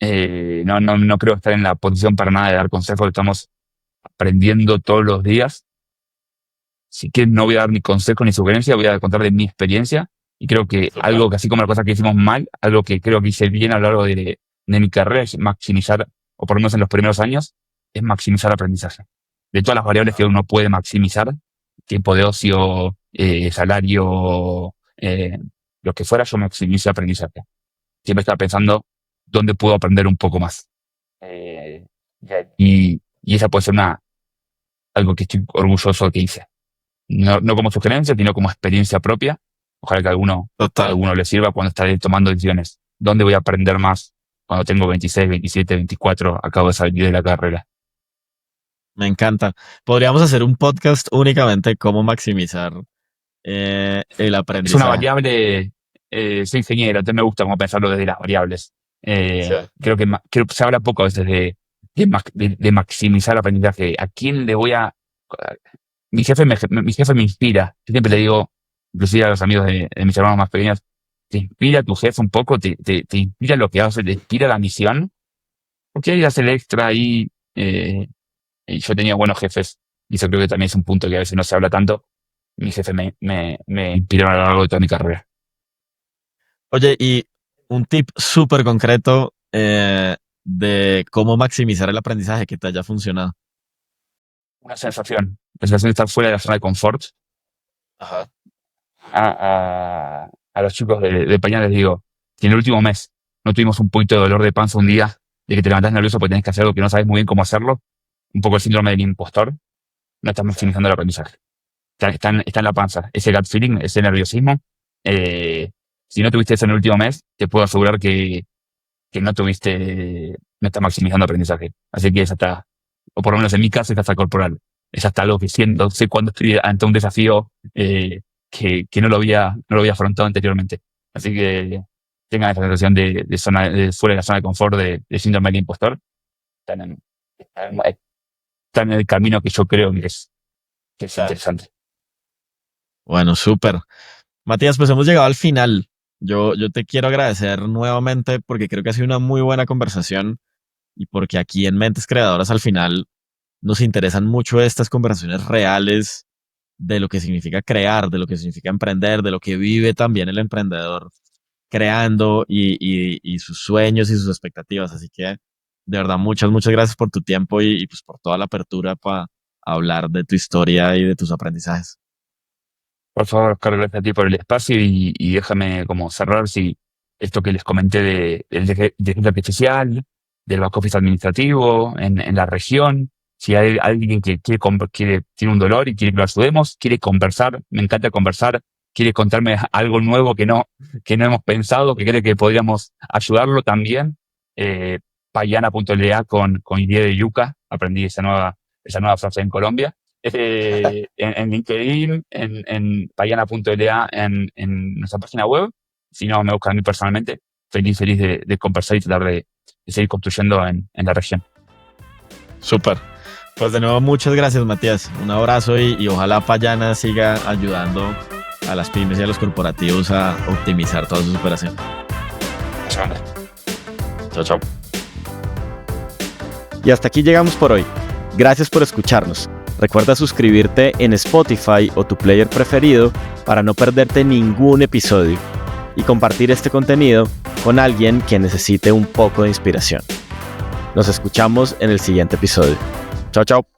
No creo estar en la posición para nada de dar consejos. Estamos aprendiendo todos los días. Si que no voy a dar ni consejo ni sugerencia, voy a contar de mi experiencia. Y creo que Súper. algo que así como las cosas que hicimos mal, algo que creo que hice bien a lo largo de mi carrera es maximizar, o por lo menos en los primeros años, es maximizar aprendizaje. De todas las variables que uno puede maximizar, tiempo de ocio, salario, lo que fuera, yo maximizo aprendizaje. Siempre estaba pensando dónde puedo aprender un poco más. Eh, y esa puede ser algo que estoy orgulloso de que hice. No como sugerencia, sino como experiencia propia. Ojalá que a Total. alguno le sirva cuando está tomando decisiones. ¿Dónde voy a aprender más cuando tengo 26, 27, 24? Acabo de salir de la carrera. Me encanta. Podríamos hacer un podcast únicamente de cómo maximizar el Es una aprendizaje. variable, soy ingeniero, entonces me gusta como pensarlo desde las variables. Sí. Creo que se habla poco a veces de maximizar el aprendizaje. ¿A quién le voy a...? Mi jefe me inspira. Yo siempre le digo, inclusive a los amigos de mis hermanos más pequeños, ¿te inspira tu jefe un poco? ¿Te inspira lo que hace? ¿Te inspira la misión? Porque hay que hacer el extra ahí. Y yo tenía buenos jefes, y eso creo que también es un punto que a veces no se habla tanto. Mi jefe me inspiró a lo largo de toda mi carrera. Oye, y un tip súper concreto de cómo maximizar el aprendizaje que te haya funcionado. La sensación de estar fuera de la zona de confort. Ajá. A los chicos de pañales les digo, si en el último mes no tuvimos un poquito de dolor de panza un día, de que te levantás nervioso porque tenés que hacer algo que no sabes muy bien cómo hacerlo, un poco el síndrome del impostor, no estás Sí. maximizando el aprendizaje. Está en la panza, ese gut feeling, ese nerviosismo. eh, si no tuviste eso en el último mes, te puedo asegurar que no estás maximizando aprendizaje. Así que esa está, o por lo menos en mi caso, esa está corporal. Esa está algo que siento, sé cuando estoy ante un desafío que no lo había afrontado anteriormente. Así que tengan esa sensación de fuera de la zona de confort, de síndrome del impostor, están están en el camino que yo creo que es interesante. Bueno, súper. Matías, pues hemos llegado al final. Yo te quiero agradecer nuevamente porque creo que ha sido una muy buena conversación y porque aquí en Mentes Creadoras al final nos interesan mucho estas conversaciones reales de lo que significa crear, de lo que significa emprender, de lo que vive también el emprendedor creando y sus sueños y sus expectativas. Así que de verdad, muchas gracias por tu tiempo y pues por toda la apertura para hablar de tu historia y de tus aprendizajes. Por favor, Oscar, gracias a ti por el espacio y déjame como cerrar si esto que les comenté del de inteligencia artificial, del back office administrativo en la región. Si hay alguien que tiene un dolor y quiere que lo ayudemos, quiere conversar, me encanta conversar, quiere contarme algo nuevo que no hemos pensado, que cree que podríamos ayudarlo también. Eh, Payana.la con idea de yuca, aprendí esa nueva frase en Colombia. En LinkedIn, en payana.la, en nuestra página web. Si no, me buscan a mí personalmente. Feliz de conversar y tratar de seguir construyendo en la región. Súper. Pues de nuevo, muchas gracias, Matías. Un abrazo y ojalá Payana siga ayudando a las pymes y a los corporativos a optimizar toda su operación. Chao, chao. Y hasta aquí llegamos por hoy. Gracias por escucharnos. Recuerda suscribirte en Spotify o tu player preferido para no perderte ningún episodio y compartir este contenido con alguien que necesite un poco de inspiración. Nos escuchamos en el siguiente episodio. Chao, chao.